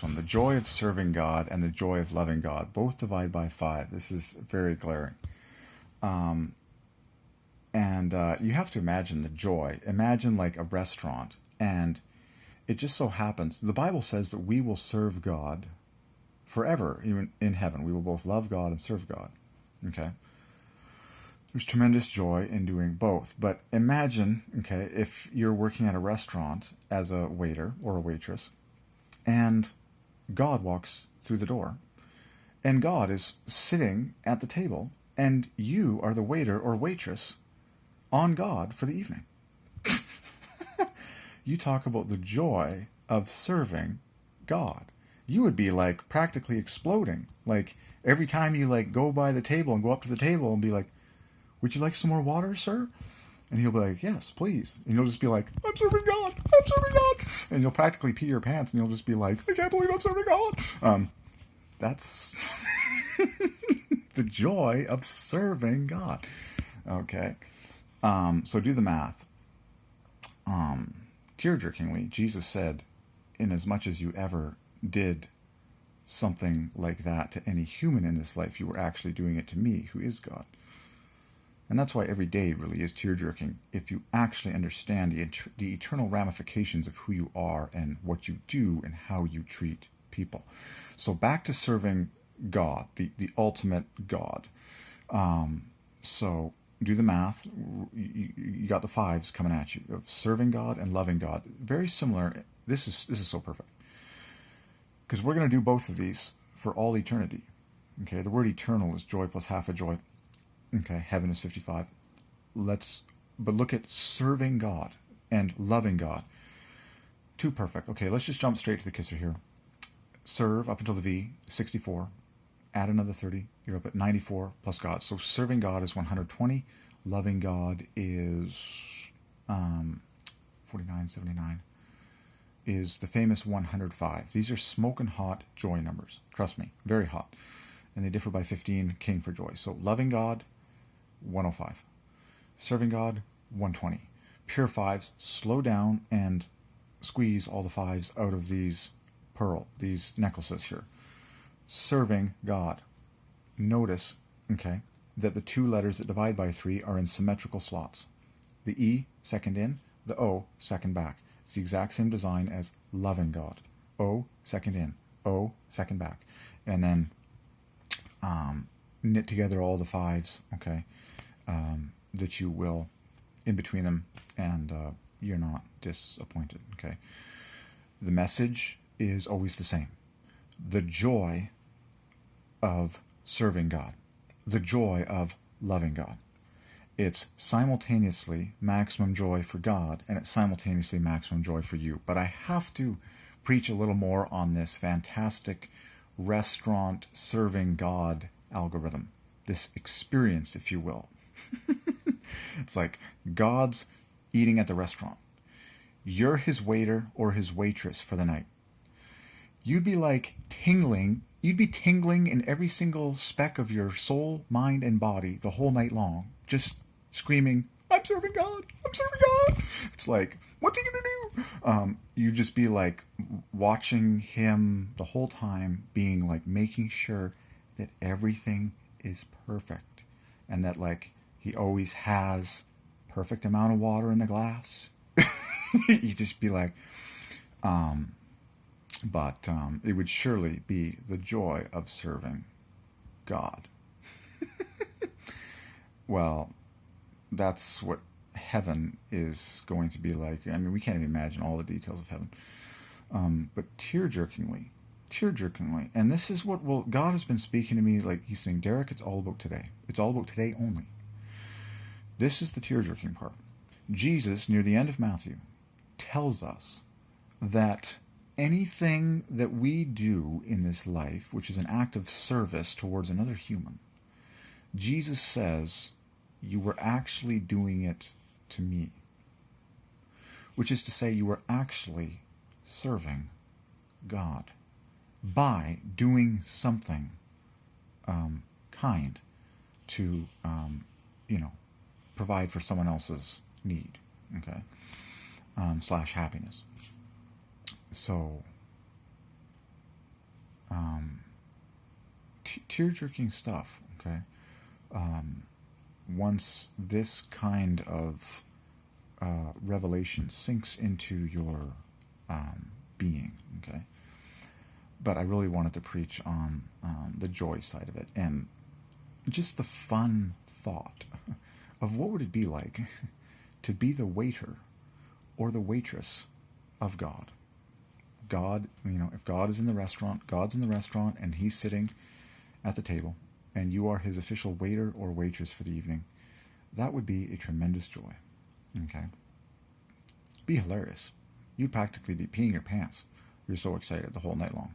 this one. The joy of serving God and the joy of loving God both divide by 5. This is very glaring. And you have to imagine the joy. Imagine like a restaurant, and it just so happens, the Bible says that we will serve God forever, even in heaven. We will both love God and serve God. Okay? There's tremendous joy in doing both. But imagine, okay, if you're working at a restaurant as a waiter or a waitress, and God walks through the door, and God is sitting at the table, and you are the waiter or waitress on God for the evening. You talk about the joy of serving God. You would be like practically exploding. Like every time you like go by the table and go up to the table and be like, "Would you like some more water, sir?" And he'll be like, "Yes, please." And you'll just be like, "I'm serving God. I'm serving God." And you'll practically pee your pants, and you'll just be like, "I can't believe I'm serving God." That's the joy of serving God. Okay. So do the math. Tear-jerkingly, Jesus said, "Inasmuch as you ever did something like that to any human in this life, you were actually doing it to me, who is God." And that's why every day really is tear-jerking, if you actually understand the eternal ramifications of who you are and what you do and how you treat people. So back to serving God, the ultimate God. So do the math. You got the 5s coming at you of serving God and loving God. Very similar. This is so perfect, because we're going to do both of these for all eternity. Okay, the word eternal is joy plus half a joy. Okay, heaven is 55. But look at serving God and loving God. Too perfect. Okay, let's just jump straight to the kisser here. Serve up until the V, 64. Add another 30, you're up at 94 plus God. So serving God is 120. Loving God is 49, 79. Is the famous 105. These are smoking hot joy numbers. Trust me, very hot. And they differ by 15, king for joy. So loving God, 105. Serving God, 120. Pure 5s, slow down and squeeze all the 5s out of these necklaces here. Serving God. Notice, okay, that the 2 letters that divide by 3 are in symmetrical slots. The E, second in, the O, second back. It's the exact same design as loving God. O, second in, O, second back. And then knit together all the 5s, okay, that you will in between them, and you're not disappointed, okay. The message is always the same. The joy of serving God. The joy of loving God. It's simultaneously maximum joy for God, and it's simultaneously maximum joy for you. But I have to preach a little more on this fantastic restaurant serving God algorithm. This experience, if you will. It's like God's eating at the restaurant. You're his waiter or his waitress for the night. You'd be like tingling. You'd be tingling in every single speck of your soul, mind, and body the whole night long, just screaming, "I'm serving God! I'm serving God!" It's like, what's he gonna do? You'd just be like watching him the whole time, being like making sure that everything is perfect, and that like he always has perfect amount of water in the glass. You'd just be like, but it would surely be the joy of serving God. Well, that's what heaven is going to be like. I mean, we can't even imagine all the details of heaven. But tear-jerkingly, and this is what God has been speaking to me, like he's saying, "Derek, it's all about today. It's all about today only." This is the tear-jerking part. Jesus, near the end of Matthew, tells us that anything that we do in this life, which is an act of service towards another human, Jesus says, you were actually doing it to me. Which is to say, you were actually serving God by doing something kind to, provide for someone else's need, okay, / happiness. So tear-jerking stuff, okay? Once this kind of revelation sinks into your being, okay? But I really wanted to preach on the joy side of it, and just the fun thought of what would it be like to be the waiter or the waitress of God. God, if God is in the restaurant, God's in the restaurant, and he's sitting at the table, and you are his official waiter or waitress for the evening. That would be a tremendous joy. Okay? Be hilarious. You'd practically be peeing your pants. You're so excited the whole night long.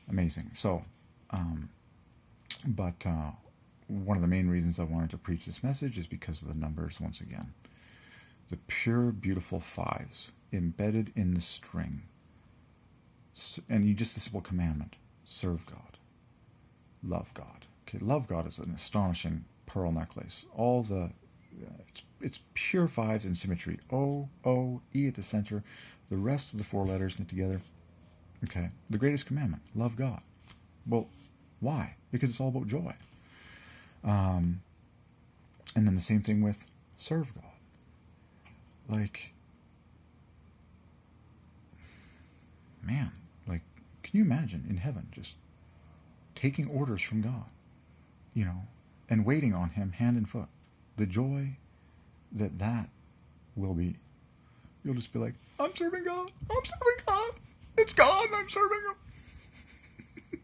Amazing. So, but one of the main reasons I wanted to preach this message is because of the numbers once again. The pure, beautiful fives embedded in the string. And you just the simple commandment: serve God, love God. Okay, love God is an astonishing pearl necklace. All the it's pure fives in symmetry. O, O, E at the center. The rest of the four letters knit together. Okay, the greatest commandment: love God. Well, why? Because it's all about joy. And then the same thing with serve God. Like, man, like, can you imagine in heaven just taking orders from God, and waiting on him hand and foot? The joy that will be. You'll just be like, I'm serving God. I'm serving God. It's God and I'm serving him.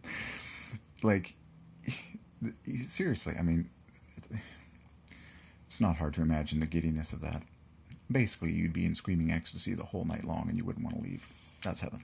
Like, seriously, I mean, it's not hard to imagine the giddiness of that. Basically, you'd be in screaming ecstasy the whole night long and you wouldn't want to leave. That's heaven.